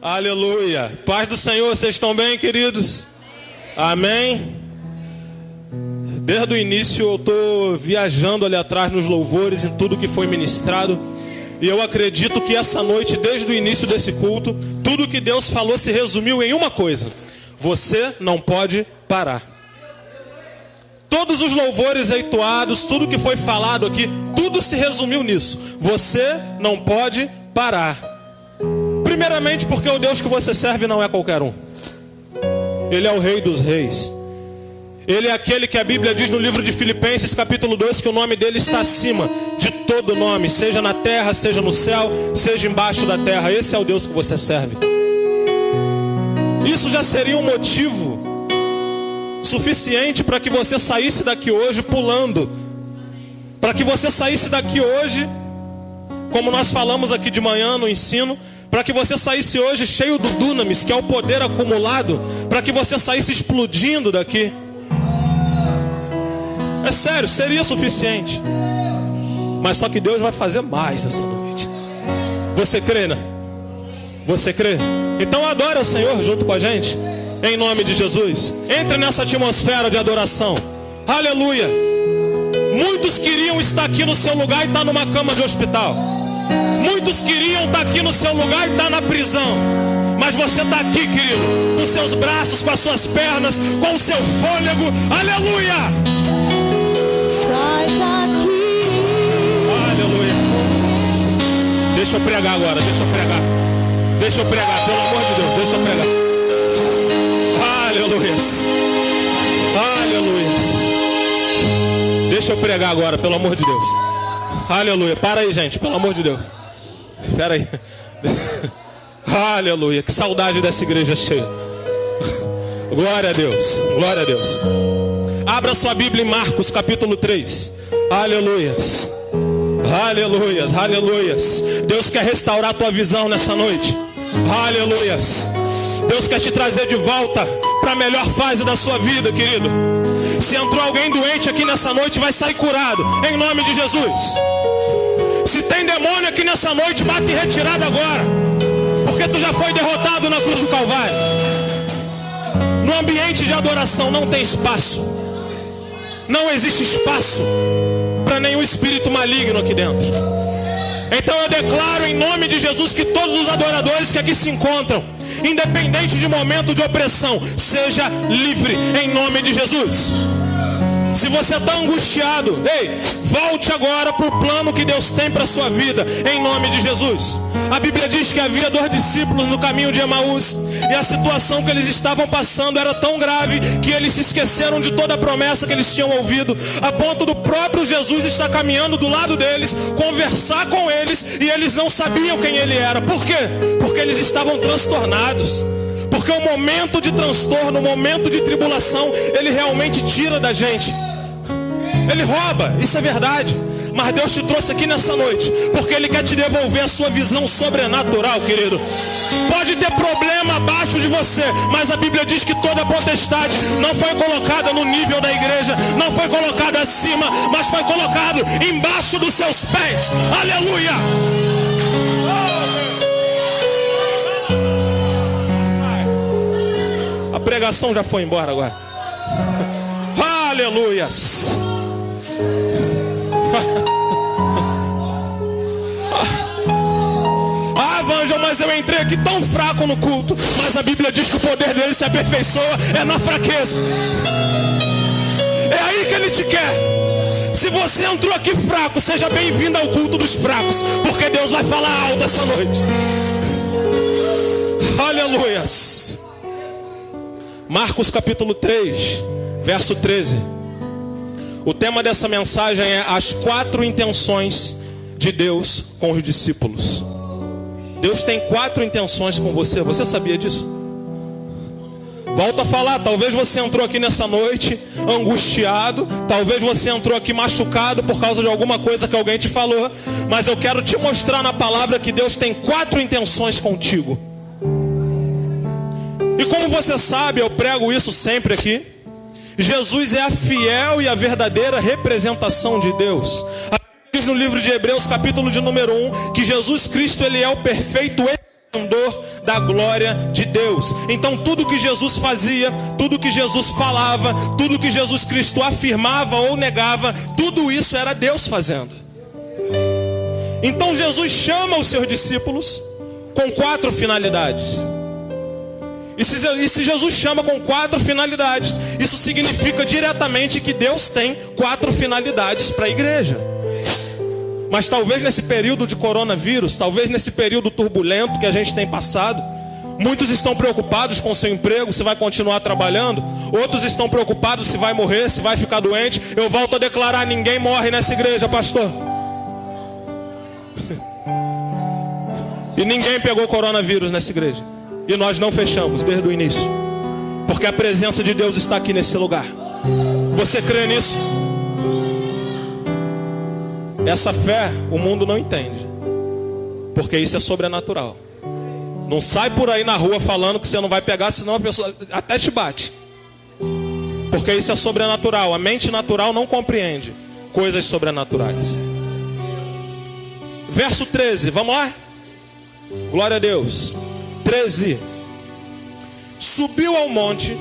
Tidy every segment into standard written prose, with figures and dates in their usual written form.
Aleluia. Paz do Senhor, vocês estão bem, queridos? Amém. Desde o início eu estou viajando ali atrás nos louvores, em tudo que foi ministrado. E eu acredito que essa noite, desde o início desse culto, tudo que Deus falou se resumiu em uma coisa: você não pode parar. Todos os louvores entoados, tudo que foi falado aqui, tudo se resumiu nisso: você não pode parar. Primeiramente porque o Deus que você serve não é qualquer um. Ele é o Rei dos Reis. Ele é aquele que a Bíblia diz no livro de Filipenses capítulo 2 que o nome dele está acima de todo nome, seja na terra, seja no céu, seja embaixo da terra. Esse é o Deus que você serve. Isso já seria um motivo suficiente para que você saísse daqui hoje pulando, para que você saísse daqui hoje, como nós falamos aqui de manhã no ensino, para que você saísse hoje cheio do dunamis, que é o poder acumulado, para que você saísse explodindo daqui. É sério, seria suficiente. Mas só que Deus vai fazer mais essa noite. Você crê, né? Você crê? Então adore o Senhor junto com a gente, em nome de Jesus. Entre nessa atmosfera de adoração. Aleluia. Muitos queriam estar aqui no seu lugar e estar numa cama de hospital. Muitos queriam estar aqui no seu lugar e estar na prisão. Mas você está aqui, querido, com seus braços, com as suas pernas, com o seu fôlego. Aleluia. Estás aqui. Aleluia. Deixa eu pregar agora, deixa eu pregar. Deixa eu pregar, pelo amor de Deus, deixa eu pregar. Aleluia. Aleluia. Deixa eu pregar agora, pelo amor de Deus. Aleluia. Para aí, gente, pelo amor de Deus. Espera aí. Aleluia. Que saudade dessa igreja cheia. Glória a Deus. Glória a Deus. Abra sua Bíblia em Marcos capítulo 3. Aleluias. Aleluias. Aleluias. Deus quer restaurar a tua visão nessa noite. Aleluias. Deus quer te trazer de volta para a melhor fase da sua vida, querido. Se entrou alguém doente aqui nessa noite, vai sair curado, em nome de Jesus. Se tem demônio aqui nessa noite, bate em retirada agora, porque tu já foi derrotado na cruz do Calvário. No ambiente de adoração não tem espaço. Não existe espaço para nenhum espírito maligno aqui dentro. Então eu declaro em nome de Jesus que todos os adoradores que aqui se encontram, independente de momento de opressão, seja livre em nome de Jesus. Se você está angustiado, ei, volte agora para o plano que Deus tem para a sua vida, em nome de Jesus. A Bíblia diz que havia 2 discípulos no caminho de Emaús, e a situação que eles estavam passando era tão grave que eles se esqueceram de toda a promessa que eles tinham ouvido, a ponto do próprio Jesus estar caminhando do lado deles, conversar com eles, e eles não sabiam quem ele era. Por quê? Porque eles estavam transtornados. Porque o momento de transtorno, o momento de tribulação, ele realmente tira da gente. Ele rouba, isso é verdade. Mas Deus te trouxe aqui nessa noite porque Ele quer te devolver a sua visão sobrenatural, querido. Pode ter problema abaixo de você, mas a Bíblia diz que toda potestade não foi colocada no nível da igreja, não foi colocada acima, mas foi colocado embaixo dos seus pés. Aleluia. A pregação já foi embora agora. Aleluias. Ah, Vanja, mas eu entrei aqui tão fraco no culto. Mas a Bíblia diz que o poder dele se aperfeiçoa é na fraqueza. É aí que ele te quer. Se você entrou aqui fraco, seja bem-vindo ao culto dos fracos, porque Deus vai falar alto essa noite. Aleluias. Marcos capítulo 3, verso 13. O tema dessa mensagem é as 4 intenções de Deus com os discípulos. Deus tem 4 intenções com você. Você sabia disso? Volto a falar, talvez você entrou aqui nessa noite angustiado, talvez você entrou aqui machucado por causa de alguma coisa que alguém te falou, mas eu quero te mostrar na palavra que Deus tem 4 intenções contigo. E como você sabe, eu prego isso sempre aqui, Jesus é a fiel e a verdadeira representação de Deus. A Bíblia diz no livro de Hebreus, capítulo de número 1, que Jesus Cristo, ele é o perfeito esplendor da a glória de Deus. Então tudo que Jesus fazia, tudo que Jesus falava, tudo que Jesus Cristo afirmava ou negava, tudo isso era Deus fazendo. Então Jesus chama os seus discípulos com 4 finalidades. E se Jesus chama com 4 finalidades, isso significa diretamente que Deus tem 4 finalidades para a igreja. Mas talvez nesse período de coronavírus, talvez nesse período turbulento que a gente tem passado, muitos estão preocupados com o seu emprego, se vai continuar trabalhando. Outros estão preocupados se vai morrer, se vai ficar doente. Eu volto a declarar, ninguém morre nessa igreja, pastor. E ninguém pegou coronavírus nessa igreja. E nós não fechamos desde o início, porque a presença de Deus está aqui nesse lugar. Você crê nisso? Essa fé o mundo não entende, porque isso é sobrenatural. Não sai por aí na rua falando que você não vai pegar, senão a pessoa até te bate. Porque isso é sobrenatural. A mente natural não compreende coisas sobrenaturais. Verso 13, vamos lá? Glória a Deus. 13. Subiu ao monte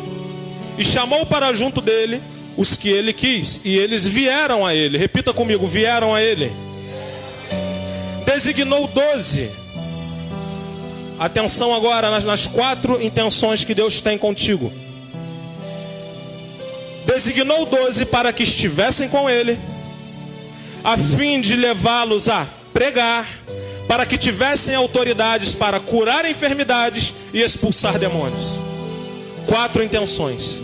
e chamou para junto dele os que ele quis, e eles vieram a ele. Repita comigo, vieram a ele. Designou 12. Atenção agora nas 4 intenções que Deus tem contigo. Designou 12 para que estivessem com ele, a fim de levá-los a pregar, para que tivessem autoridades para curar enfermidades e expulsar demônios. 4 intenções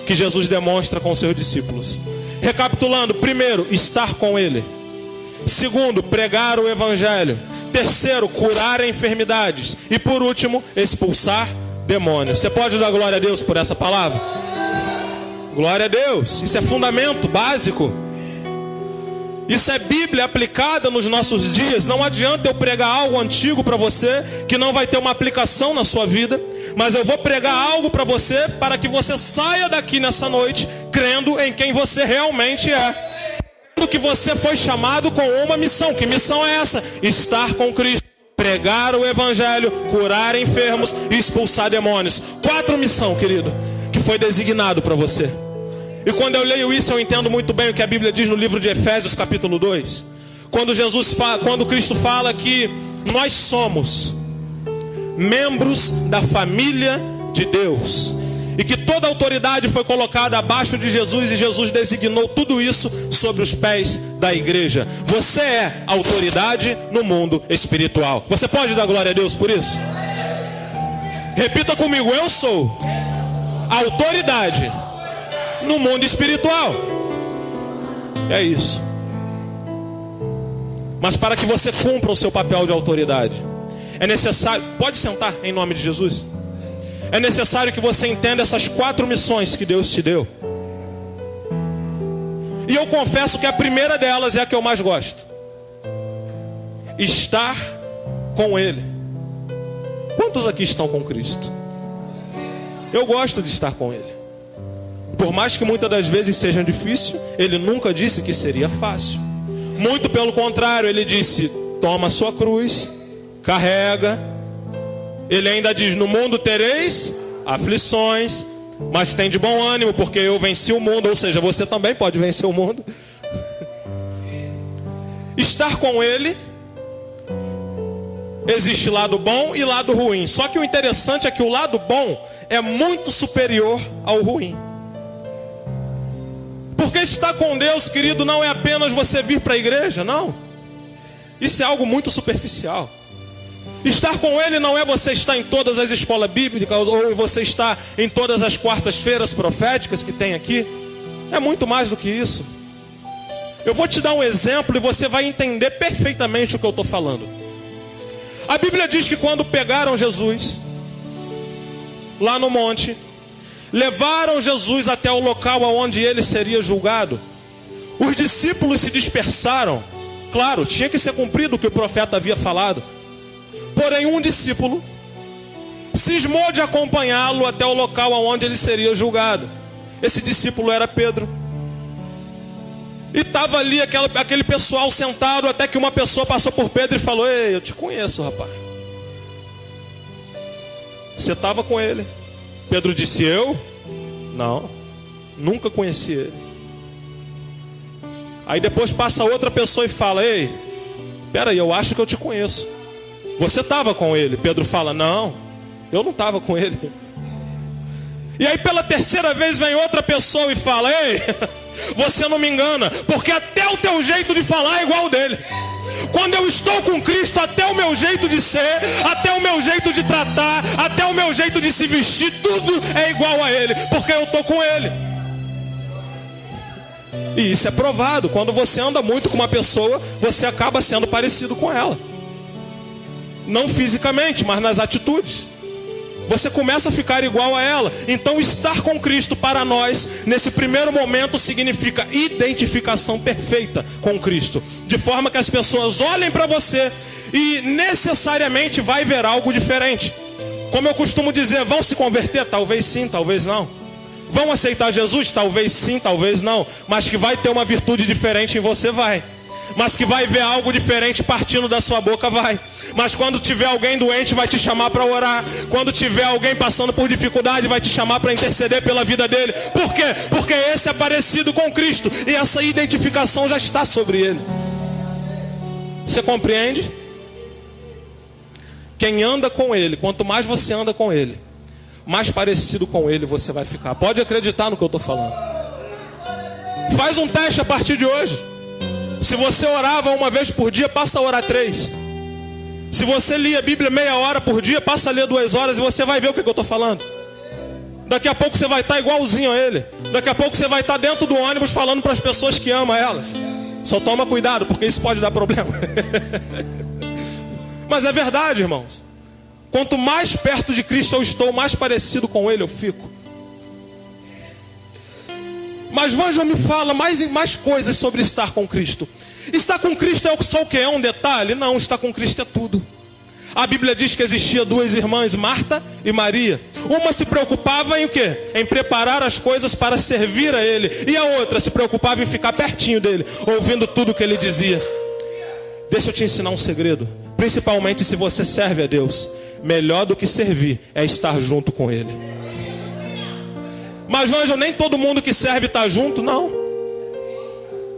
que Jesus demonstra com seus discípulos. Recapitulando: primeiro, estar com ele. Segundo, pregar o evangelho. Terceiro, curar enfermidades. E por último, expulsar demônios. Você pode dar glória a Deus por essa palavra? Glória a Deus. Isso é fundamento básico. Isso é Bíblia aplicada nos nossos dias. Não adianta eu pregar algo antigo para você que não vai ter uma aplicação na sua vida, mas eu vou pregar algo para você para que você saia daqui nessa noite crendo em quem você realmente é, crendo que você foi chamado com uma missão. Que missão é essa? Estar com Cristo, pregar o evangelho, curar enfermos e expulsar demônios. 4 missões, querido, que foi designado para você. E quando eu leio isso, eu entendo muito bem o que a Bíblia diz no livro de Efésios, capítulo 2. Quando Cristo fala que nós somos membros da família de Deus, e que toda a autoridade foi colocada abaixo de Jesus, e Jesus designou tudo isso sobre os pés da igreja. Você é autoridade no mundo espiritual. Você pode dar glória a Deus por isso? Repita comigo: eu sou autoridade no mundo espiritual. É isso. Mas para que você cumpra o seu papel de autoridade, é necessário, pode sentar em nome de Jesus. É necessário que você entenda essas 4 missões que Deus te deu. E eu confesso que a primeira delas é a que eu mais gosto: estar com Ele. Quantos aqui estão com Cristo? Eu gosto de estar com Ele. Por mais que muitas das vezes seja difícil, Ele nunca disse que seria fácil. Muito pelo contrário, Ele disse: toma a sua cruz, carrega. Ele ainda diz: no mundo tereis aflições, mas tem de bom ânimo, porque eu venci o mundo. Ou seja, você também pode vencer o mundo. Estar com Ele, existe lado bom e lado ruim. Só que o interessante é que o lado bom é muito superior ao ruim. Porque estar com Deus, querido, não é apenas você vir para a igreja, não. Isso é algo muito superficial. Estar com Ele não é você estar em todas as escolas bíblicas, ou você estar em todas as quartas-feiras proféticas que tem aqui. É muito mais do que isso. Eu vou te dar um exemplo e você vai entender perfeitamente o que eu estou falando. A Bíblia diz que quando pegaram Jesus lá no monte, levaram Jesus até o local onde ele seria julgado, os discípulos se dispersaram. Claro, tinha que ser cumprido o que o profeta havia falado. Porém, um discípulo cismou de acompanhá-lo até o local onde ele seria julgado. Esse discípulo era Pedro. E estava ali aquele pessoal sentado, até que uma pessoa passou por Pedro e falou: ei, eu te conheço, rapaz. você estava com ele. Pedro disse, eu? Não, nunca conheci ele. Aí depois passa outra pessoa e fala, ei, peraí, eu acho que eu te conheço. Você estava com ele? Pedro fala, não, eu não estava com ele. E aí pela terceira vez vem outra pessoa e fala, ei, você não me engana, porque até o teu jeito de falar é igual ao dele. Quando eu estou com Cristo, até o meu jeito de ser, até o meu jeito de tratar, até o meu jeito de se vestir, tudo é igual a ele, porque eu estou com ele. E isso é provado. Quando você anda muito com uma pessoa, você acaba sendo parecido com ela. Não fisicamente, mas nas atitudes. Você começa a ficar igual a ela. Então estar com Cristo para nós, nesse primeiro momento, significa identificação perfeita com Cristo. De forma que as pessoas olhem para você e necessariamente vai ver algo diferente. Como eu costumo dizer, vão se converter? Talvez sim, talvez não. Vão aceitar Jesus? Talvez sim, talvez não. Mas que vai ter uma virtude diferente em você, vai. Mas que vai ver algo diferente partindo da sua boca, vai. Mas quando tiver alguém doente, vai te chamar para orar. Quando tiver alguém passando por dificuldade, vai te chamar para interceder pela vida dele. Por quê? Porque esse é parecido com Cristo. E essa identificação já está sobre ele. Você compreende? Quem anda com ele, quanto mais você anda com ele, mais parecido com ele você vai ficar. Pode acreditar no que eu estou falando. Faz um teste a partir de hoje. Se você orava uma vez por dia, passa a orar 3. Se você lia a Bíblia meia hora por dia, passa a ler 2 horas e você vai ver o que eu estou falando. Daqui a pouco você vai estar igualzinho a ele. Daqui a pouco você vai estar dentro do ônibus falando para as pessoas que ama elas. Só toma cuidado, porque isso pode dar problema. Mas é verdade, irmãos. Quanto mais perto de Cristo eu estou, mais parecido com ele eu fico. Mas Vanja me fala mais coisas sobre estar com Cristo. Estar com Cristo é só o que? É um detalhe? Não, estar com Cristo é tudo. A Bíblia diz que existia 2 irmãs, Marta e Maria. Uma se preocupava em o quê? Em preparar as coisas para servir a ele. E a outra se preocupava em ficar pertinho dele, ouvindo tudo que ele dizia. Deixa eu te ensinar um segredo. Principalmente se você serve a Deus. Melhor do que servir é estar junto com ele. Mas Vanja, nem todo mundo que serve está junto, não.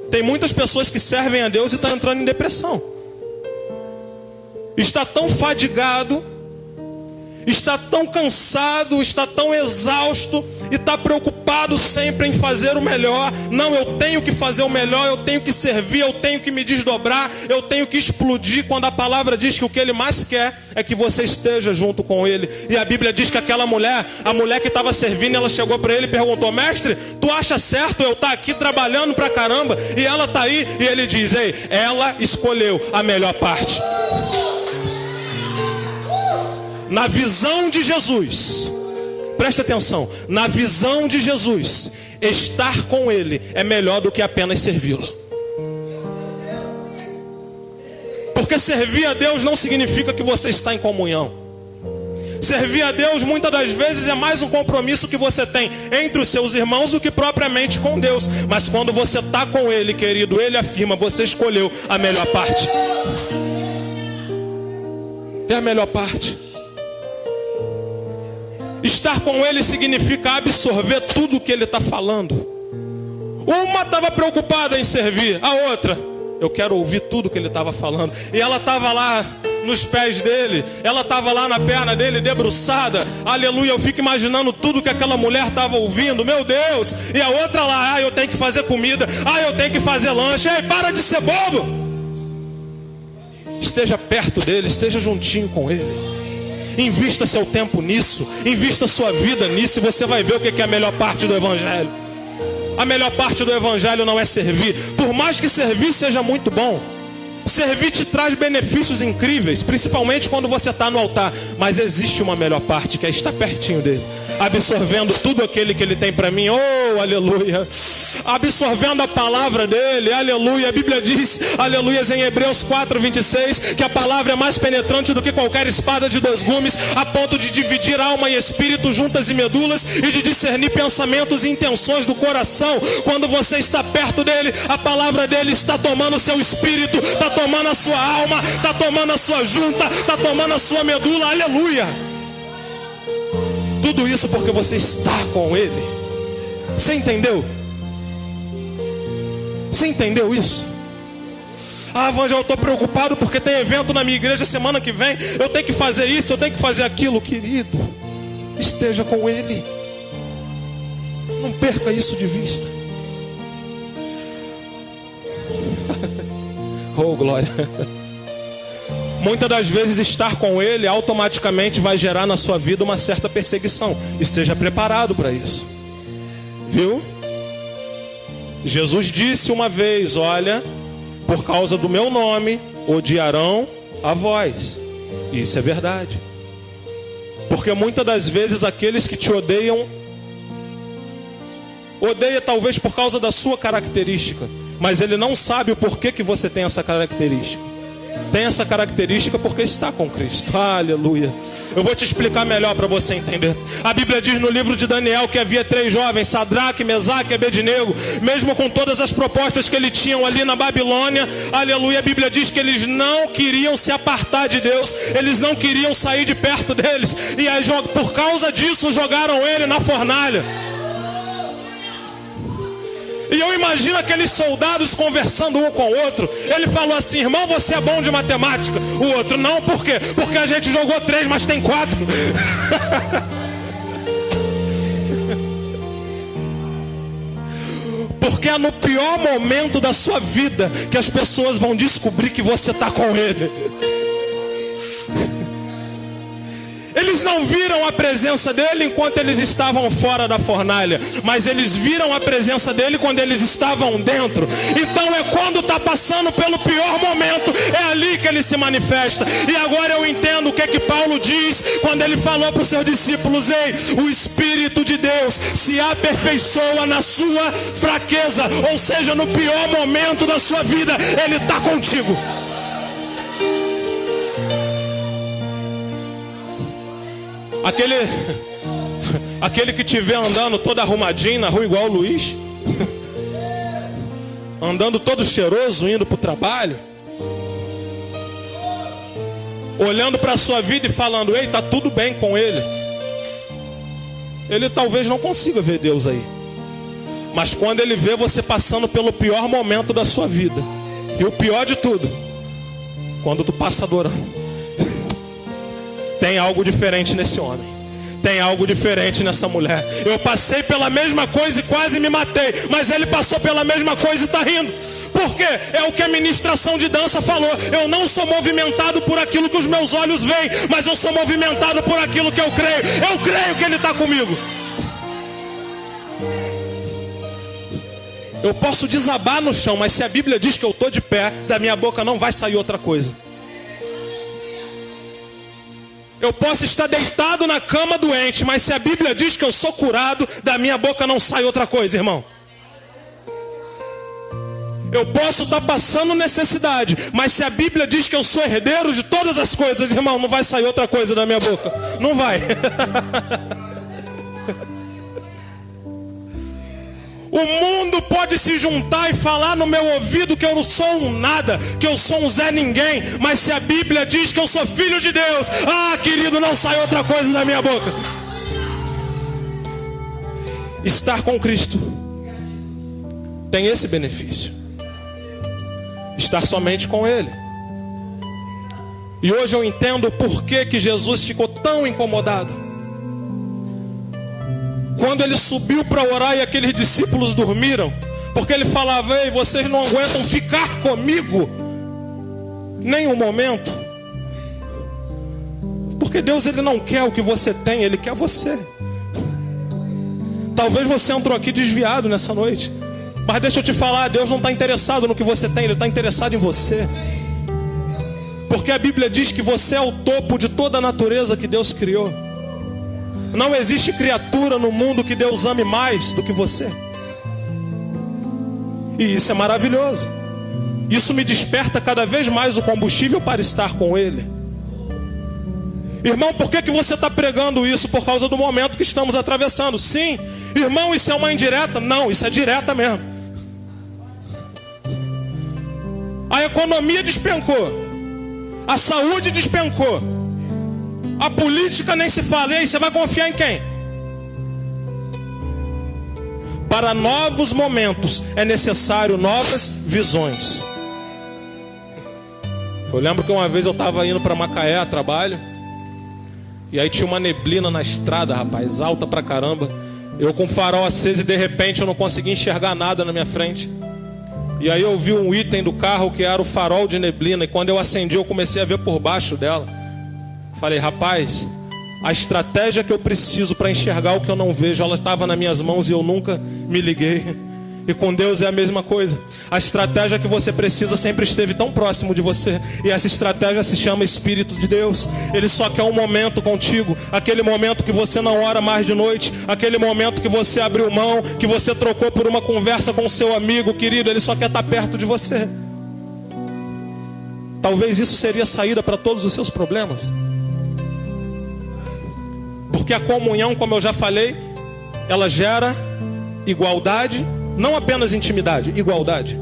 Tem muitas pessoas que servem a Deus e estão entrando em depressão. Está tão fadigado, está tão cansado, está tão exausto e está preocupado sempre em fazer o melhor. Não, eu tenho que fazer o melhor, eu tenho que servir, eu tenho que me desdobrar, eu tenho que explodir, quando a palavra diz que o que ele mais quer é que você esteja junto com ele. E a Bíblia diz que aquela mulher, a mulher que estava servindo, ela chegou para ele e perguntou: mestre, tu acha certo eu estar aqui trabalhando pra caramba e ela está aí? E ele diz: ei, ela escolheu a melhor parte. Na visão de Jesus, preste atenção, na visão de Jesus, estar com ele é melhor do que apenas servi-lo. Porque servir a Deus não significa que você está em comunhão. Servir a Deus muitas das vezes é mais um compromisso que você tem entre os seus irmãos do que propriamente com Deus. Mas quando você está com ele, querido, ele afirma: você escolheu a melhor parte. É a melhor parte. Estar com ele significa absorver tudo o que ele está falando. Uma estava preocupada em servir, a outra: eu quero ouvir tudo o que ele estava falando. E ela estava lá nos pés dele, ela estava lá na perna dele, debruçada. Aleluia, eu fico imaginando tudo que aquela mulher estava ouvindo, meu Deus. E a outra lá: eu tenho que fazer comida, eu tenho que fazer lanche. Ei, para de ser bobo. Esteja perto dele, esteja juntinho com ele. Invista seu tempo nisso, invista sua vida nisso, e você vai ver o que é a melhor parte do Evangelho. A melhor parte do Evangelho não é servir. Por mais que servir seja muito bom, servir te traz benefícios incríveis, principalmente quando você está no altar. Mas existe uma melhor parte, que é estar pertinho dele, absorvendo tudo aquele que ele tem para mim. Oh, aleluia. Absorvendo a palavra dele, aleluia. A Bíblia diz, aleluia, em Hebreus 4:26, que a palavra é mais penetrante do que qualquer espada de 2 gumes, a ponto de dividir alma e espírito, juntas e medulas, e de discernir pensamentos e intenções do coração. Quando você está perto dele, a palavra dele está tomando o seu espírito, está tomando a sua alma, está tomando a sua junta, está tomando a sua medula, aleluia. Tudo isso porque você está com Ele. Você entendeu? Você entendeu isso? Ah, Vanja, eu estou preocupado porque tem evento na minha igreja semana que vem. Eu tenho que fazer isso, eu tenho que fazer aquilo. Querido, esteja com Ele. Não perca isso de vista. Oh, glória. Muitas das vezes estar com Ele automaticamente vai gerar na sua vida uma certa perseguição. Esteja preparado para isso. Viu? Jesus disse uma vez: olha, por causa do meu nome odiarão a vós. E isso é verdade. Porque muitas das vezes aqueles que te odeiam, odeia talvez por causa da sua característica, mas ele não sabe o porquê que você tem essa característica. Tem essa característica porque está com Cristo. Aleluia. Eu vou te explicar melhor para você entender. A Bíblia diz no livro de Daniel que havia 3 jovens, Sadraque, Mesaque e Abednego. Mesmo com todas as propostas que eles tinham ali na Babilônia, aleluia, a Bíblia diz que eles não queriam se apartar de Deus. Eles não queriam sair de perto deles. E aí, por causa disso, jogaram ele na fornalha. E eu imagino aqueles soldados conversando um com o outro. Ele falou assim: irmão, você é bom de matemática. O outro: não, por quê? Porque a gente jogou 3, mas tem 4. Porque é no pior momento da sua vida que as pessoas vão descobrir que você está com Ele. Eles não viram a presença dele enquanto eles estavam fora da fornalha, mas eles viram a presença dele quando eles estavam dentro. Então é quando está passando pelo pior momento, é ali que ele se manifesta. E agora eu entendo o que é que Paulo diz quando ele falou para os seus discípulos: ei, o Espírito de Deus se aperfeiçoa na sua fraqueza. Ou seja, no pior momento da sua vida, ele está contigo. Aquele que te vê andando todo arrumadinho na rua igual o Luiz, andando todo cheiroso, indo para o trabalho, olhando para a sua vida e falando: ei, está tudo bem com ele. Ele talvez não consiga ver Deus aí, mas quando ele vê você passando pelo pior momento da sua vida, e o pior de tudo, quando tu passa adorando, tem algo diferente nesse homem. Tem algo diferente nessa mulher. Eu passei pela mesma coisa e quase me matei, mas ele passou pela mesma coisa e está rindo. Por quê? É o que a ministração de dança falou. Eu não sou movimentado por aquilo que os meus olhos veem, mas eu sou movimentado por aquilo que eu creio. Eu creio que ele está comigo. Eu posso desabar no chão, mas se a Bíblia diz que eu estou de pé, da minha boca não vai sair outra coisa. Eu posso estar deitado na cama doente, mas se a Bíblia diz que eu sou curado, da minha boca não sai outra coisa, irmão. Eu posso estar passando necessidade, mas se a Bíblia diz que eu sou herdeiro de todas as coisas, irmão, não vai sair outra coisa da minha boca. Não vai. O mundo pode se juntar e falar no meu ouvido que eu não sou um nada, que eu sou um Zé Ninguém, mas se a Bíblia diz que eu sou filho de Deus, ah, querido, não sai outra coisa da minha boca. Estar com Cristo tem esse benefício. Estar somente com Ele. E hoje eu entendo o porquê que Jesus ficou tão incomodado quando ele subiu para orar e aqueles discípulos dormiram, porque ele falava: ei, vocês não aguentam ficar comigo nem um momento. Porque Deus, ele não quer o que você tem, ele quer você. Talvez você entrou aqui desviado nessa noite, mas deixa eu te falar, Deus não está interessado no que você tem, ele está interessado em você. Porque a Bíblia diz que você é o topo de toda a natureza que Deus criou. Não existe criatura no mundo que Deus ame mais do que você. E isso é maravilhoso. Isso me desperta cada vez mais o combustível para estar com Ele. Irmão, por que você está pregando isso? Por causa do momento que estamos atravessando. Sim, irmão, isso é uma indireta? Não, isso é direta mesmo. A economia despencou, a saúde despencou, a política nem se fala. E aí, você vai confiar em quem? Para novos momentos é necessário novas visões. Eu lembro que uma vez eu estava indo para Macaé a trabalho, e aí tinha uma neblina na estrada, rapaz, alta pra caramba. Eu com o farol aceso e de repente eu não conseguia enxergar nada na minha frente. E aí eu vi um item do carro que era o farol de neblina, e quando eu acendi eu comecei a ver por baixo dela. Falei, rapaz, a estratégia que eu preciso para enxergar o que eu não vejo, ela estava nas minhas mãos e eu nunca me liguei. E com Deus é a mesma coisa. A estratégia que você precisa sempre esteve tão próximo de você. E essa estratégia se chama Espírito de Deus. Ele só quer um momento contigo. Aquele momento que você não ora mais de noite. Aquele momento que você abriu mão, que você trocou por uma conversa com o seu amigo querido. Ele só quer estar perto de você. Talvez isso seria a saída para todos os seus problemas. Porque a comunhão, como eu já falei, ela gera igualdade. Não apenas intimidade, igualdade.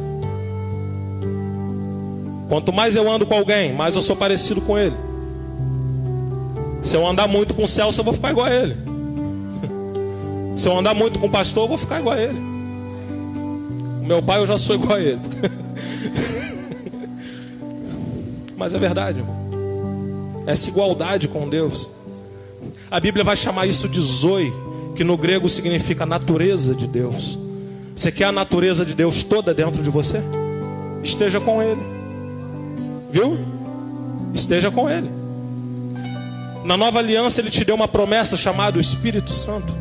Quanto mais eu ando com alguém, mais eu sou parecido com ele. Se eu andar muito com o Celso, eu vou ficar igual a ele. Se eu andar muito com o pastor, eu vou ficar igual a ele. O meu pai, eu já sou igual a ele. Mas é verdade, irmão. Essa igualdade com Deus. A Bíblia vai chamar isso de zoe, que no grego significa natureza de Deus. Você quer a natureza de Deus toda dentro de você? Esteja com Ele. Viu? Esteja com Ele. Na nova aliança Ele te deu uma promessa chamada o Espírito Santo.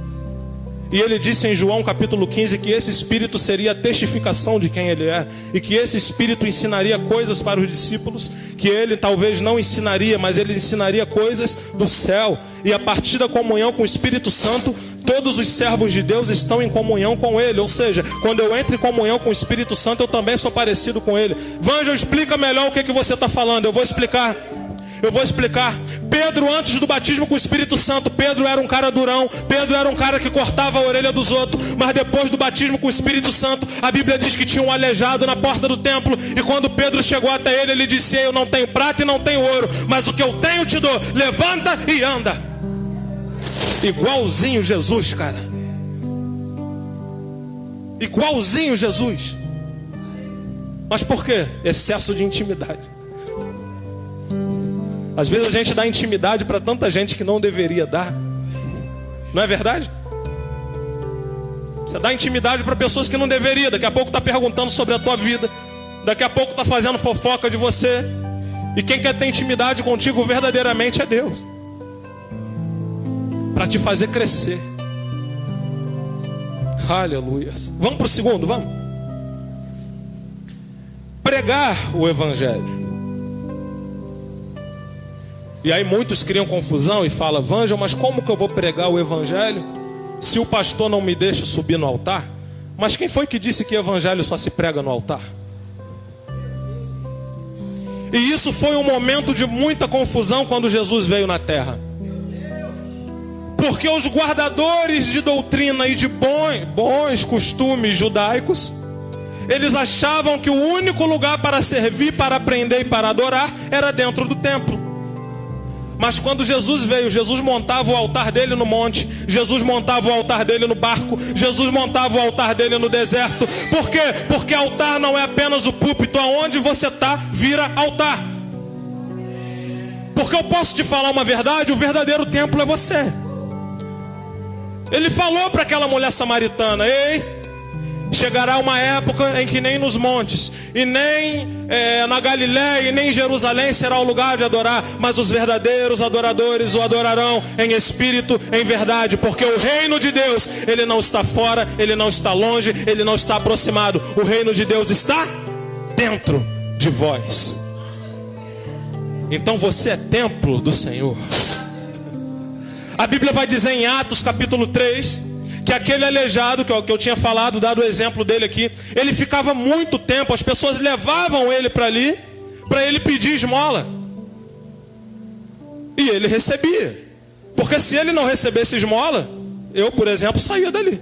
E Ele disse em João capítulo 15 que esse Espírito seria a testificação de quem Ele é. E que esse Espírito ensinaria coisas para os discípulos que Ele talvez não ensinaria, mas Ele ensinaria coisas do céu. E a partir da comunhão com o Espírito Santo, todos os servos de Deus estão em comunhão com Ele. Ou seja, quando eu entro em comunhão com o Espírito Santo, eu também sou parecido com Ele. Vanja, explica melhor o que você está falando. Eu vou explicar. Pedro, antes do batismo com o Espírito Santo, Pedro era um cara durão. Pedro era um cara que cortava a orelha dos outros. Mas depois do batismo com o Espírito Santo, a Bíblia diz que tinha um aleijado na porta do templo. E quando Pedro chegou até ele, ele disse: eu não tenho prata e não tenho ouro, mas o que eu tenho te dou. Levanta e anda. Igualzinho Jesus, cara. Igualzinho Jesus. Mas por quê? Excesso de intimidade. Às vezes a gente dá intimidade para tanta gente que não deveria dar. Não é verdade? Você dá intimidade para pessoas que não deveria. Daqui a pouco está perguntando sobre a tua vida. Daqui a pouco está fazendo fofoca de você. E quem quer ter intimidade contigo verdadeiramente é Deus. Para te fazer crescer. Aleluia. Vamos para o segundo, vamos. Pregar o Evangelho. E aí muitos criam confusão e falam: Vanja, mas como que eu vou pregar o Evangelho se o pastor não me deixa subir no altar? Mas quem foi que disse que o Evangelho só se prega no altar? E isso foi um momento de muita confusão quando Jesus veio na terra. Porque os guardadores de doutrina e de bons costumes judaicos, eles achavam que o único lugar para servir, para aprender e para adorar era dentro do templo. Mas quando Jesus veio, Jesus montava o altar dele no monte, Jesus montava o altar dele no barco, Jesus montava o altar dele no deserto. Por quê? Porque altar não é apenas o púlpito. Aonde você está, vira altar. Porque eu posso te falar uma verdade: o verdadeiro templo é você. Ele falou para aquela mulher samaritana: ei, chegará uma época em que nem nos montes, e nem na Galiléia, e nem em Jerusalém será o lugar de adorar, mas os verdadeiros adoradores o adorarão em espírito, em verdade. Porque o reino de Deus, ele não está fora, ele não está longe, ele não está aproximado. O reino de Deus está dentro de vós. Então você é templo do Senhor. A Bíblia vai dizer em Atos capítulo 3 que aquele aleijado, que eu tinha falado, dado o exemplo dele aqui, ele ficava muito tempo, as pessoas levavam ele para ali, para ele pedir esmola. E ele recebia. Porque se ele não recebesse esmola, eu, por exemplo, saía dali.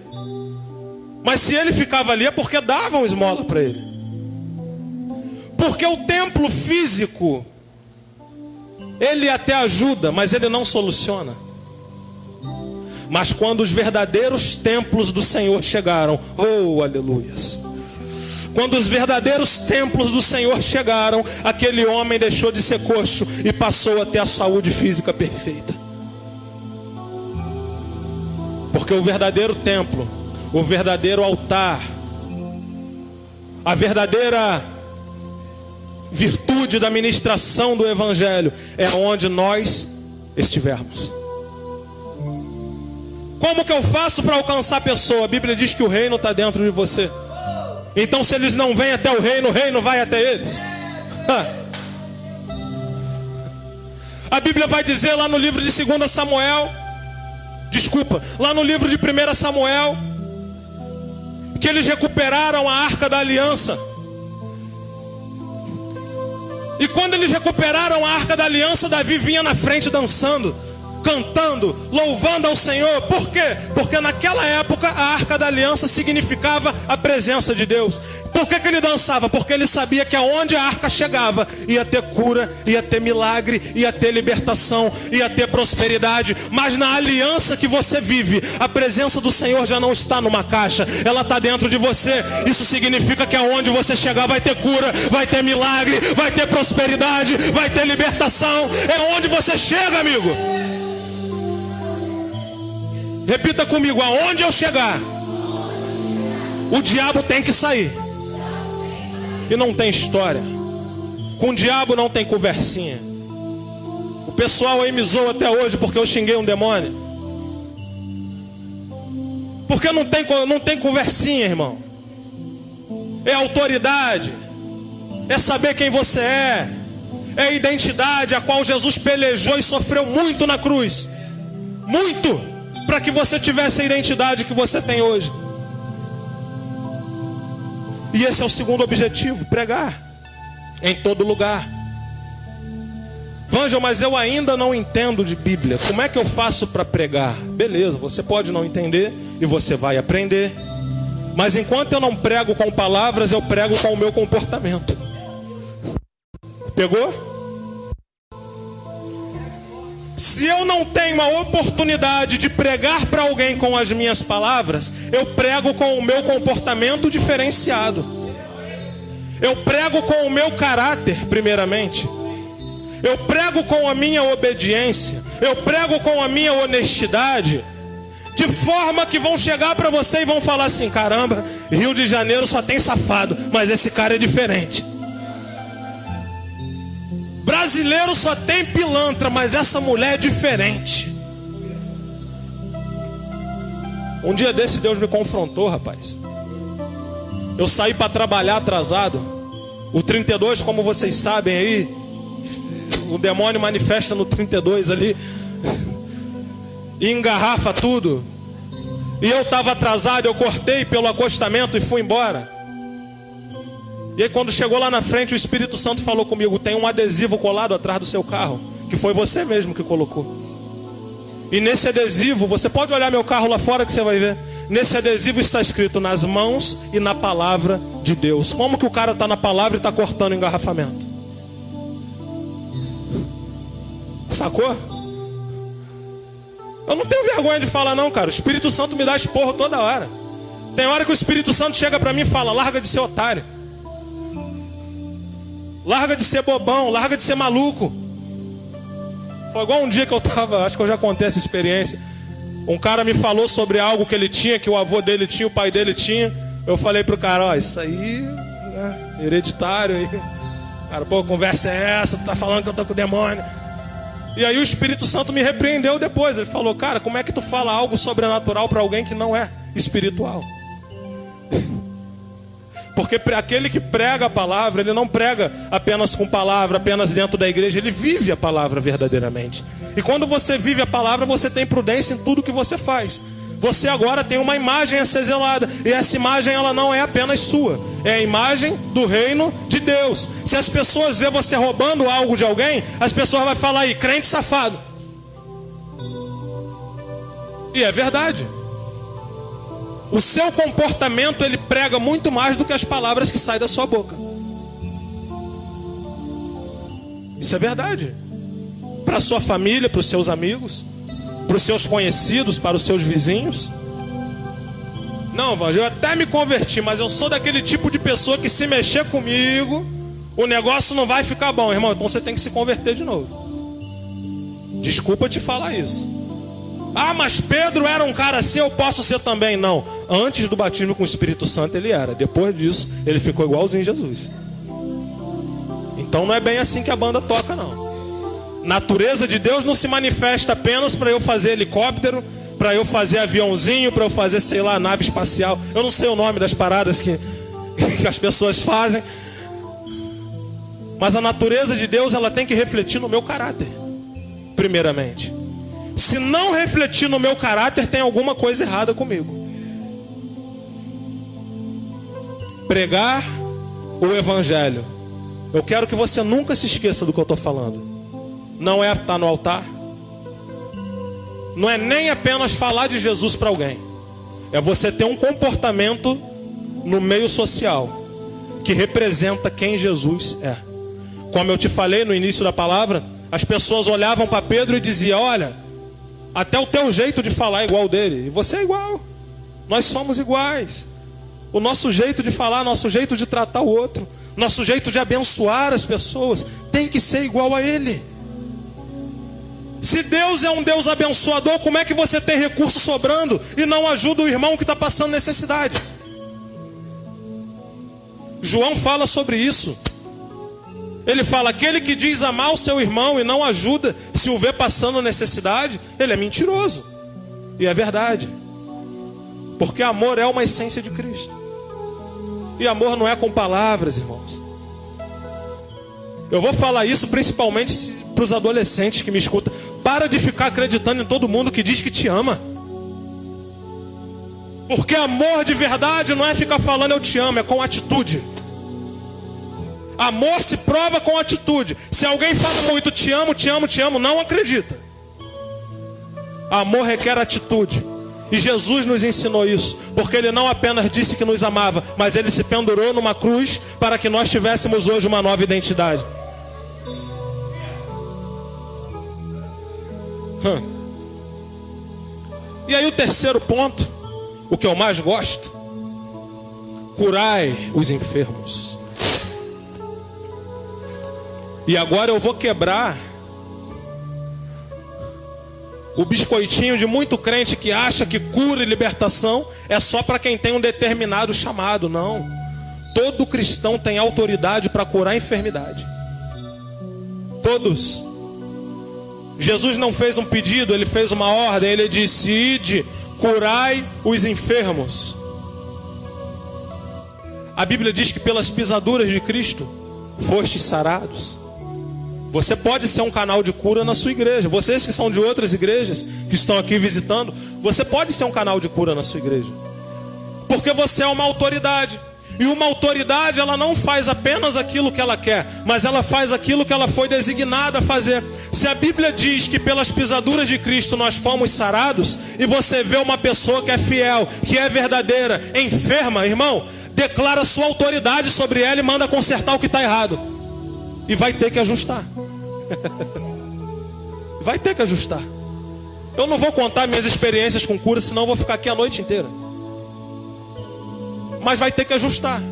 Mas se ele ficava ali é porque davam esmola para ele. Porque o templo físico, ele até ajuda, mas ele não soluciona. Mas quando os verdadeiros templos do Senhor chegaram, oh, aleluias. Quando os verdadeiros templos do Senhor chegaram, aquele homem deixou de ser coxo e passou a ter a saúde física perfeita. Porque o verdadeiro templo, o verdadeiro altar, a verdadeira virtude da ministração do Evangelho é onde nós estivermos. Como que eu faço para alcançar a pessoa? A Bíblia diz que o reino está dentro de você. Então se eles não vêm até o reino vai até eles. A Bíblia vai dizer lá no livro de 2 Samuel, lá no livro de 1 Samuel, que eles recuperaram a Arca da Aliança. E quando eles recuperaram a Arca da Aliança, Davi vinha na frente dançando, cantando, louvando ao Senhor. Por quê? Porque naquela época a Arca da Aliança significava a presença de Deus. Por que ele dançava? Porque ele sabia que aonde a arca chegava ia ter cura, ia ter milagre, ia ter libertação, ia ter prosperidade. Mas na aliança que você vive, a presença do Senhor já não está numa caixa, ela está dentro de você. Isso significa que aonde você chegar vai ter cura, vai ter milagre, vai ter prosperidade, vai ter libertação. É onde você chega, amigo. Repita comigo: aonde eu chegar, o diabo tem que sair. E não tem história. Com o diabo não tem conversinha. O pessoal aí me zoa até hoje porque eu xinguei um demônio. Porque não tem conversinha, irmão. É autoridade, é saber quem você é a identidade a qual Jesus pelejou e sofreu muito na cruz. Muito, para que você tivesse a identidade que você tem hoje. E esse é o segundo objetivo: pregar em todo lugar. Vângel, mas eu ainda não entendo de Bíblia. Como é que eu faço para pregar? Beleza, você pode não entender e você vai aprender. Mas enquanto eu não prego com palavras, eu prego com o meu comportamento. Pegou? Se eu não tenho a oportunidade de pregar para alguém com as minhas palavras, eu prego com o meu comportamento diferenciado. Eu prego com o meu caráter, primeiramente. Eu prego com a minha obediência. Eu prego com a minha honestidade. De forma que vão chegar para você e vão falar assim: caramba, Rio de Janeiro só tem safado, mas esse cara é diferente. Brasileiro só tem pilantra, mas essa mulher é diferente. Um dia desse Deus me confrontou, rapaz. Eu saí para trabalhar atrasado. O 32, como vocês sabem aí, o demônio manifesta no 32 ali e engarrafa tudo. E eu estava atrasado, eu cortei pelo acostamento e fui embora. E aí quando chegou lá na frente, o Espírito Santo falou comigo: tem um adesivo colado atrás do seu carro, que foi você mesmo que colocou. E nesse adesivo, você pode olhar meu carro lá fora que você vai ver. Nesse adesivo está escrito: nas mãos e na palavra de Deus. Como que o cara está na palavra e está cortando o engarrafamento? Sacou? Eu não tenho vergonha de falar não, cara. O Espírito Santo me dá esporro toda hora. Tem hora que o Espírito Santo chega para mim e fala: larga de ser otário, larga de ser bobão, larga de ser maluco. Foi igual um dia que eu tava, acho que eu já contei essa experiência. Um cara me falou sobre algo que ele tinha, que o avô dele tinha, o pai dele tinha. Eu falei pro cara: ó, isso aí, né, hereditário aí. Cara, pô, conversa é essa? Tu tá falando que eu tô com o demônio. E aí o Espírito Santo me repreendeu depois. Ele falou: cara, como é que tu fala algo sobrenatural para alguém que não é espiritual? Porque aquele que prega a palavra, ele não prega apenas com palavra, apenas dentro da igreja. Ele vive a palavra verdadeiramente. E quando você vive a palavra, você tem prudência em tudo que você faz. Você agora tem uma imagem a ser zelada. E essa imagem, ela não é apenas sua. É a imagem do reino de Deus. Se as pessoas verem você roubando algo de alguém, as pessoas vão falar aí: crente safado. E é verdade. O seu comportamento, ele prega muito mais do que as palavras que saem da sua boca. Isso é verdade. Para a sua família, para os seus amigos. para os seus conhecidos, para os seus vizinhos? Não, Vange, eu até me converti, mas eu sou daquele tipo de pessoa que se mexer comigo, o negócio não vai ficar bom, irmão. Então você tem que se converter de novo. Desculpa te falar isso. Ah, mas Pedro era um cara assim, eu posso ser também. Não, antes do batismo com o Espírito Santo ele era. Depois disso, ele ficou igualzinho a Jesus. Então não é bem assim que a banda toca, não. Natureza de Deus não se manifesta apenas para eu fazer helicóptero, para eu fazer aviãozinho, para eu fazer, sei lá, nave espacial. Eu não sei o nome das paradas que as pessoas fazem. Mas a natureza de Deus, ela tem que refletir no meu caráter, primeiramente. Se não refletir no meu caráter, tem alguma coisa errada comigo. Pregar o evangelho. Eu quero que você nunca se esqueça do que eu estou falando. Não é estar no altar. Não é nem apenas falar de Jesus para alguém. É você ter um comportamento no meio social que representa quem Jesus é. Como eu te falei no início da palavra, as pessoas olhavam para Pedro e diziam: olha, até o teu jeito de falar é igual dele. E você é igual. Nós somos iguais. O nosso jeito de falar, nosso jeito de tratar o outro, nosso jeito de abençoar as pessoas tem que ser igual a ele. Se Deus é um Deus abençoador, como é que você tem recurso sobrando e não ajuda o irmão que está passando necessidade? João fala sobre isso. Ele fala: aquele que diz amar o seu irmão e não ajuda, se o vê passando necessidade, ele é mentiroso. E é verdade. Porque amor é uma essência de Cristo. E amor não é com palavras, irmãos. Eu vou falar isso principalmente para os adolescentes que me escutam. Para de ficar acreditando em todo mundo que diz que te ama. Porque amor de verdade não é ficar falando eu te amo, é com atitude. Amor se prova com atitude. Se alguém fala muito te amo, te amo, te amo, não acredita. Amor requer atitude. E Jesus nos ensinou isso, porque Ele não apenas disse que nos amava, mas Ele se pendurou numa cruz para que nós tivéssemos hoje uma nova identidade. E aí o terceiro ponto, o que eu mais gosto: curai os enfermos. E agora eu vou quebrar o biscoitinho de muito crente que acha que cura e libertação é só para quem tem um determinado chamado. Não. Todo cristão tem autoridade para curar a enfermidade. Todos. Jesus não fez um pedido, Ele fez uma ordem. Ele disse: ide, curai os enfermos. A Bíblia diz que pelas pisaduras de Cristo fostes sarados. Você pode ser um canal de cura na sua igreja. Vocês que são de outras igrejas, que estão aqui visitando, você pode ser um canal de cura na sua igreja. Porque você é uma autoridade. E uma autoridade, ela não faz apenas aquilo que ela quer, mas ela faz aquilo que ela foi designada a fazer. Se a Bíblia diz que pelas pisaduras de Cristo nós fomos sarados, e você vê uma pessoa que é fiel, que é verdadeira, enferma, irmão, declara sua autoridade sobre ela e manda consertar o que está errado. E vai ter que ajustar. Vai ter que ajustar. Eu não vou contar minhas experiências com cura, senão eu vou ficar aqui a noite inteira. Mas vai ter que ajustar,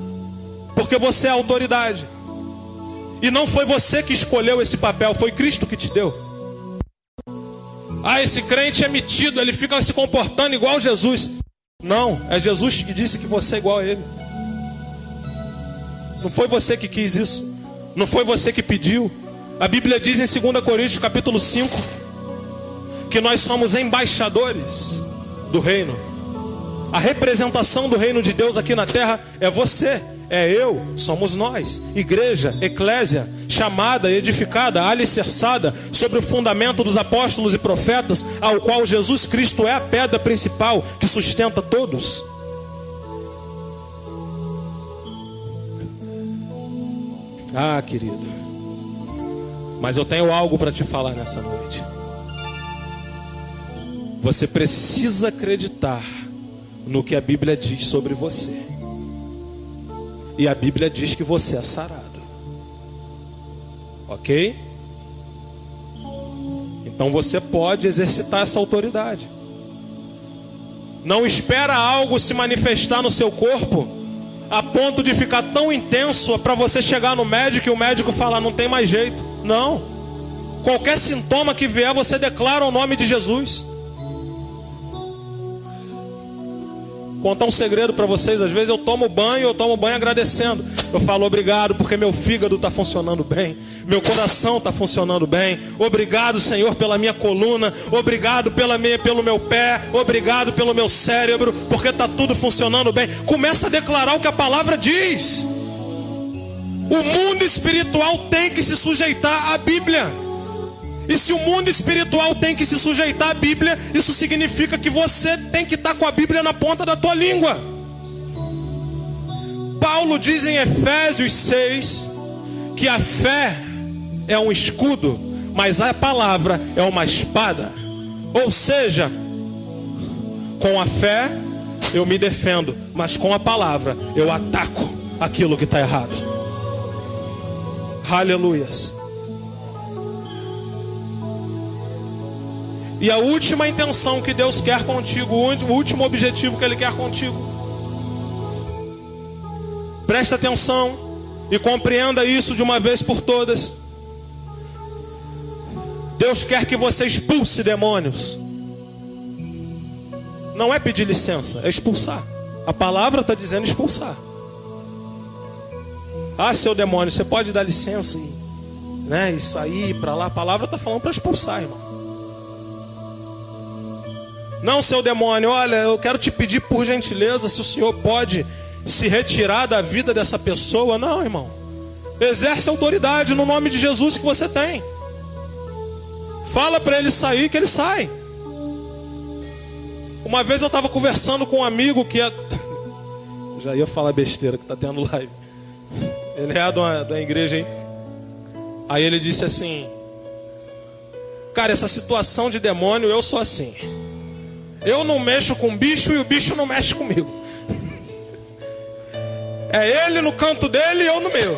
porque você é a autoridade. E não foi você que escolheu esse papel, foi Cristo que te deu. Ah, esse crente é metido, ele fica se comportando igual a Jesus. Não, é Jesus que disse que você é igual a ele. Não foi você que quis isso. Não foi você que pediu. A Bíblia diz em 2 Coríntios capítulo 5 que nós somos embaixadores do reino. A representação do reino de Deus aqui na terra é você, é eu, somos nós. Igreja, eclésia, chamada, edificada, alicerçada sobre o fundamento dos apóstolos e profetas, ao qual Jesus Cristo é a pedra principal que sustenta todos. Ah, querido, mas eu tenho algo para te falar nessa noite. Você precisa acreditar no que a Bíblia diz sobre você. E a Bíblia diz que você é sarado. Ok? Então Então você pode exercitar essa autoridade. Não espera algo se manifestar no seu corpo a ponto de ficar tão intenso para você chegar no médico e o médico falar, não tem mais jeito. Não. Qualquer sintoma que vier, você declara o nome de Jesus. Contar um segredo para vocês. Às vezes eu tomo banho agradecendo. Eu falo obrigado porque meu fígado está funcionando bem, meu coração está funcionando bem. Obrigado, Senhor, pela minha coluna. Obrigado pelo meu pé. Obrigado pelo meu cérebro, porque está tudo funcionando bem. Começa a declarar o que a palavra diz. O mundo espiritual tem que se sujeitar à Bíblia. E se o mundo espiritual tem que se sujeitar à Bíblia, isso significa que você tem que estar com a Bíblia na ponta da tua língua. Paulo diz em Efésios 6 que a fé é um escudo, mas a palavra é uma espada. Ou seja, com a fé eu me defendo, mas com a palavra eu ataco aquilo que está errado. Aleluias. E a última intenção que Deus quer contigo, o último objetivo que Ele quer contigo. Presta atenção e compreenda isso de uma vez por todas. Deus quer que você expulse demônios. Não é pedir licença, é expulsar. A palavra está dizendo expulsar. Ah, seu demônio, você pode dar licença e sair para lá. A palavra está falando para expulsar, irmão. Não, seu demônio, olha, eu quero te pedir por gentileza se o senhor pode se retirar da vida dessa pessoa. Não, irmão. Exerce a autoridade no nome de Jesus que você tem. Fala para ele sair que ele sai. Uma vez eu estava conversando com um amigo que é... Já ia falar besteira que está tendo live. Ele é da igreja aí. Aí ele disse assim: cara, essa situação de demônio, eu sou assim. Eu não mexo com o bicho e o bicho não mexe comigo. É ele no canto dele e eu no meu.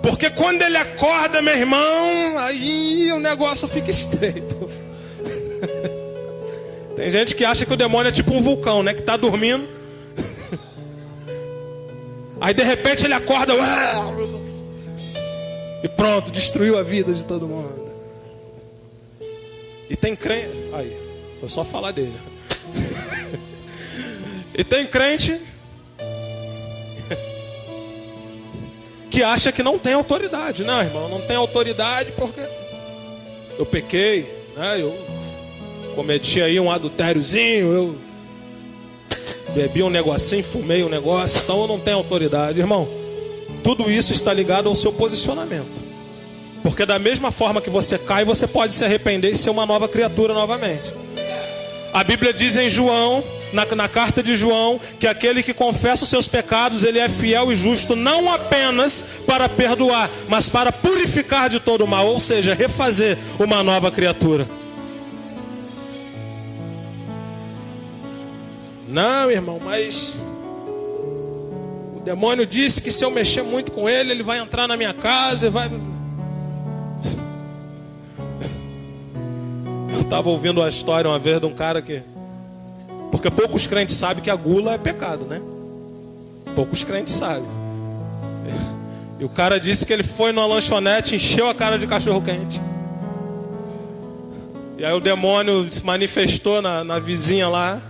Porque quando ele acorda, meu irmão, aí o negócio fica estreito. Tem gente que acha que o demônio é tipo um vulcão, né? Que tá dormindo. Aí de repente ele acorda. E pronto, destruiu a vida de todo mundo. E tem crente... Aí, foi só falar dele. E tem crente que acha que não tem autoridade. Não, irmão, não tem autoridade porque eu pequei, né? Eu cometi aí um adultériozinho, eu bebi um negocinho, fumei um negócio, então eu não tenho autoridade. Irmão, tudo isso está ligado ao seu posicionamento. Porque da mesma forma que você cai, você pode se arrepender e ser uma nova criatura novamente. A Bíblia diz em João, na carta de João, que aquele que confessa os seus pecados, ele é fiel e justo, não apenas para perdoar, mas para purificar de todo o mal, ou seja, refazer uma nova criatura. Não, irmão, mas o demônio disse que se eu mexer muito com ele, ele vai entrar na minha casa e vai... Eu estava ouvindo uma história uma vez de um cara que... Porque poucos crentes sabem que a gula é pecado, né? Poucos crentes sabem. E o cara disse que ele foi numa lanchonete, encheu a cara de cachorro quente. E aí o demônio se manifestou na vizinha lá.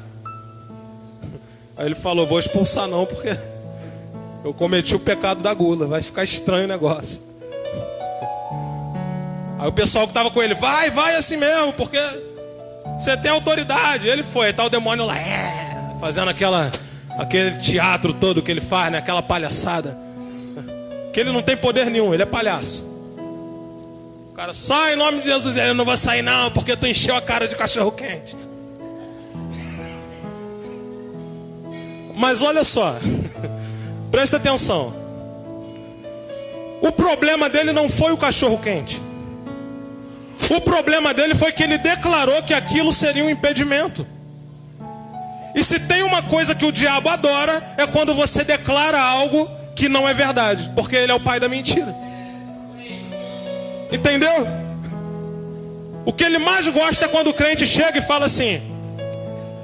Aí ele falou: vou expulsar não, porque eu cometi o pecado da gula, vai ficar estranho o negócio. Aí o pessoal que estava com ele: vai assim mesmo, porque você tem autoridade. Ele foi, aí tá o demônio lá, fazendo aquele teatro todo que ele faz, né? Aquela palhaçada. Que ele não tem poder nenhum, ele é palhaço. O cara: sai em nome de Jesus. Ele: não vai sair não, porque tu encheu a cara de cachorro quente. Mas olha só, presta atenção. O problema dele não foi o cachorro quente. O problema dele foi que ele declarou que aquilo seria um impedimento. E se tem uma coisa que o diabo adora, é quando você declara algo que não é verdade, porque ele é o pai da mentira. Entendeu? O que ele mais gosta é quando o crente chega e fala assim: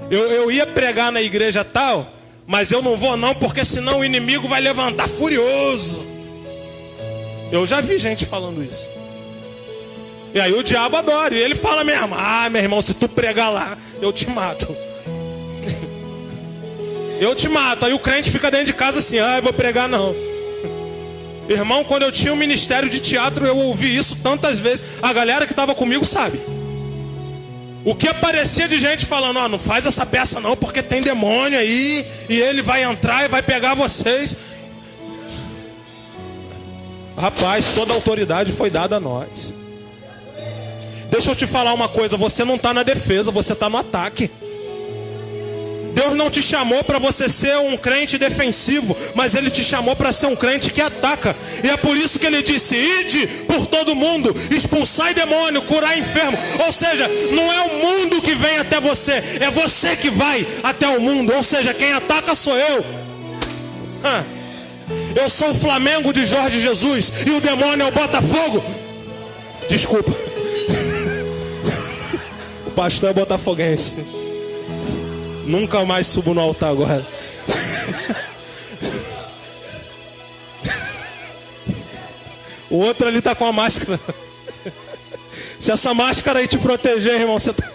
eu ia pregar na igreja tal, mas eu não vou não, porque senão o inimigo vai levantar furioso. Eu já vi gente falando isso. E aí o diabo adora, e ele fala mesmo: ah, meu irmão, se tu pregar lá, eu te mato. Eu te mato. Aí o crente fica dentro de casa assim: ah, eu vou pregar não. Irmão, quando eu tinha um ministério de teatro, eu ouvi isso tantas vezes. A galera que estava comigo sabe. O que aparecia de gente falando: ó, não faz essa peça não, porque tem demônio aí, e ele vai entrar e vai pegar vocês. Rapaz, toda a autoridade foi dada a nós. Deixa eu te falar uma coisa: você não está na defesa, você está no ataque. Deus não te chamou para você ser um crente defensivo, mas Ele te chamou para ser um crente que ataca. E é por isso que Ele disse: ide por todo mundo, expulsai demônio, curai enfermo. Ou seja, não é o mundo que vem até você, é você que vai até o mundo. Ou seja, quem ataca sou eu. Eu sou o Flamengo de Jorge Jesus e o demônio é o Botafogo. Desculpa. O pastor é botafoguense. Nunca mais subo no altar agora. O outro ali tá com a máscara. Se essa máscara aí te proteger, irmão, você tá...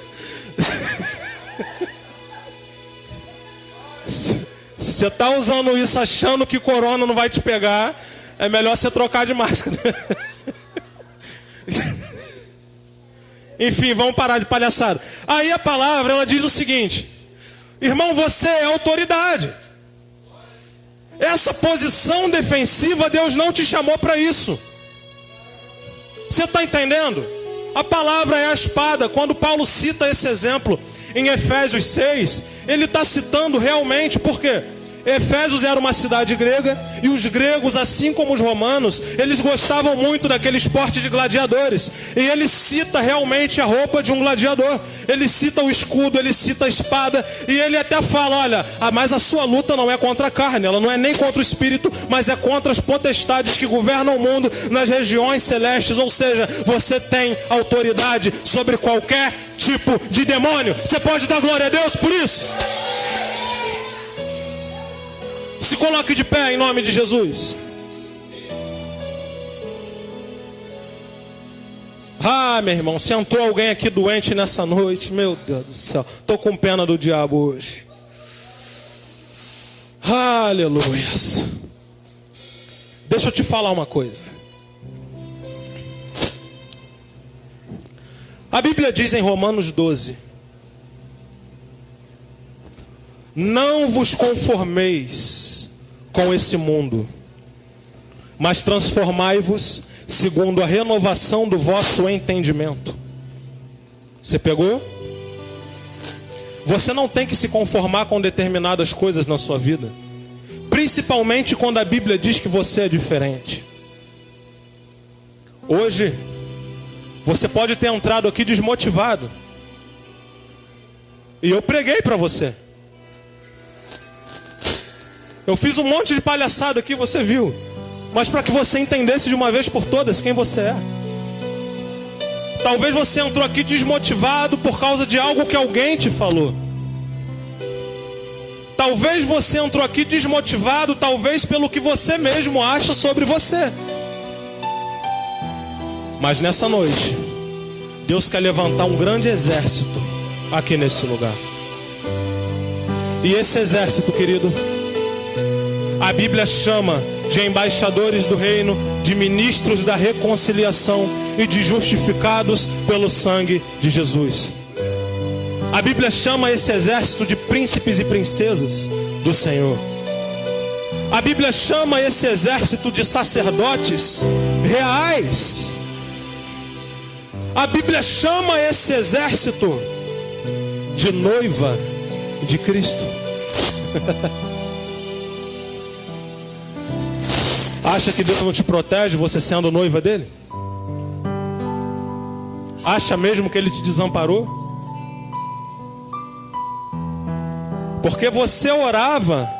Se você tá usando isso achando que corona não vai te pegar, é melhor você trocar de máscara. Enfim, vamos parar de palhaçada. Aí a palavra, ela diz o seguinte: irmão, você é autoridade. Essa posição defensiva, Deus não te chamou para isso. Você está entendendo? A palavra é a espada. Quando Paulo cita esse exemplo em Efésios 6, ele está citando realmente porque Efésios era uma cidade grega, e os gregos, assim como os romanos, eles gostavam muito daquele esporte de gladiadores. E ele cita realmente a roupa de um gladiador, ele cita o escudo, ele cita a espada, e ele até fala: olha, mas a sua luta não é contra a carne, ela não é nem contra o espírito, mas é contra as potestades que governam o mundo nas regiões celestes. Ou seja, você tem autoridade sobre qualquer tipo de demônio. Você pode dar glória a Deus por isso? Se coloque de pé em nome de Jesus. Ah, meu irmão, se entrou alguém aqui doente nessa noite, meu Deus do céu, estou com pena do diabo hoje. Aleluias. Deixa eu te falar uma coisa. A Bíblia diz em Romanos 12: não vos conformeis com esse mundo, mas transformai-vos segundo a renovação do vosso entendimento. Você pegou? Você não tem que se conformar com determinadas coisas na sua vida, principalmente quando a Bíblia diz que você é diferente. Hoje, você pode ter entrado aqui desmotivado, e eu preguei para você. Eu fiz um monte de palhaçada aqui, você viu. Mas para que você entendesse de uma vez por todas quem você é. Talvez você entrou aqui desmotivado por causa de algo que alguém te falou. Talvez você entrou aqui desmotivado, talvez pelo que você mesmo acha sobre você. Mas nessa noite, Deus quer levantar um grande exército aqui nesse lugar. E esse exército, querido, a Bíblia chama de embaixadores do reino, de ministros da reconciliação e de justificados pelo sangue de Jesus. A Bíblia chama esse exército de príncipes e princesas do Senhor. A Bíblia chama esse exército de sacerdotes reais. A Bíblia chama esse exército de noiva de Cristo. Acha que Deus não te protege você sendo noiva dele? Acha mesmo que ele te desamparou? Porque você orava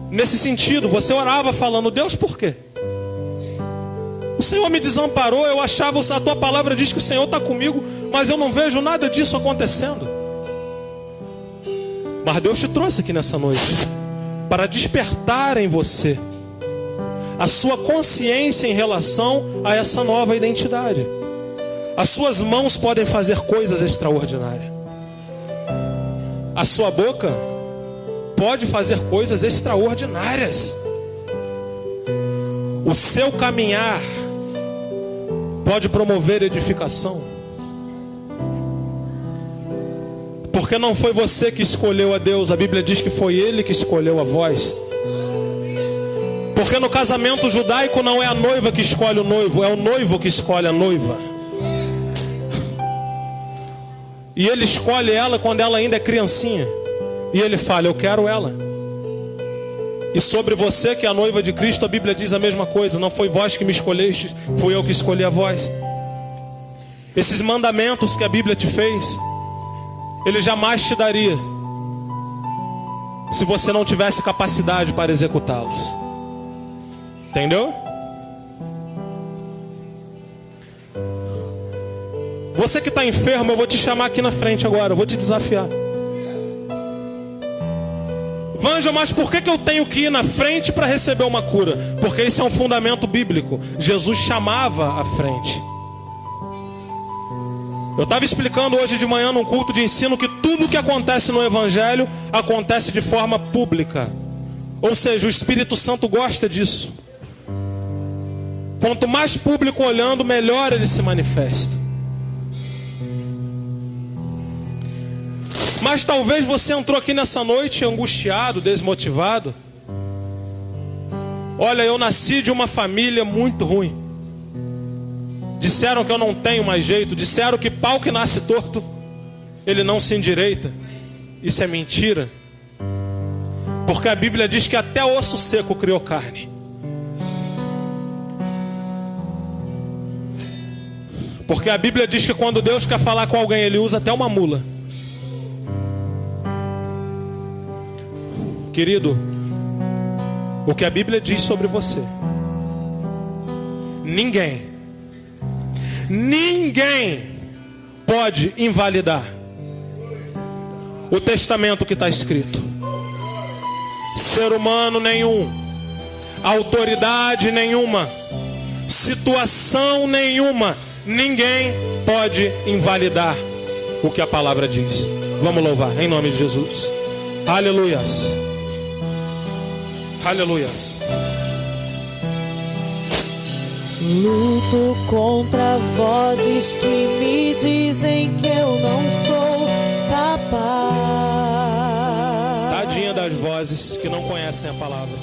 nesse sentido, você orava falando: Deus, por quê? O Senhor me desamparou, eu achava, a tua palavra diz que o Senhor está comigo, mas eu não vejo nada disso acontecendo. Mas Deus te trouxe aqui nessa noite para despertar em você a sua consciência em relação a essa nova identidade. As suas mãos podem fazer coisas extraordinárias. A sua boca pode fazer coisas extraordinárias. O seu caminhar pode promover edificação. Porque não foi você que escolheu a Deus, a Bíblia diz que foi Ele que escolheu a vós. Porque no casamento judaico não é a noiva que escolhe o noivo, é o noivo que escolhe a noiva. E ele escolhe ela quando ela ainda é criancinha. E ele fala, eu quero ela. E sobre você que é a noiva de Cristo, a Bíblia diz a mesma coisa. Não foi vós que me escolhestes, fui eu que escolhi a vós. Esses mandamentos que a Bíblia te fez, Ele jamais te daria se você não tivesse capacidade para executá-los. Entendeu? Você que está enfermo, eu vou te chamar aqui na frente agora, eu vou te desafiar. Vanja, mas por que eu tenho que ir na frente para receber uma cura? Porque esse é um fundamento bíblico. Jesus chamava à frente. Eu estava explicando hoje de manhã num culto de ensino que tudo que acontece no Evangelho acontece de forma pública. Ou seja, o Espírito Santo gosta disso. Quanto mais público olhando, melhor ele se manifesta. Mas talvez você entrou aqui nessa noite angustiado, desmotivado. Olha, eu nasci de uma família muito ruim. Disseram que eu não tenho mais jeito. Disseram que pau que nasce torto, ele não se endireita. Isso é mentira. Porque a Bíblia diz que até osso seco criou carne. Porque a Bíblia diz que quando Deus quer falar com alguém, Ele usa até uma mula. Querido, o que a Bíblia diz sobre você, ninguém pode invalidar o testamento que está escrito. Ser humano nenhum, autoridade nenhuma, situação nenhuma, ninguém pode invalidar o que a palavra diz. Vamos louvar em nome de Jesus. Aleluias. Aleluias. Luto contra vozes que me dizem que eu não sou capaz. Tadinha das vozes que não conhecem a palavra.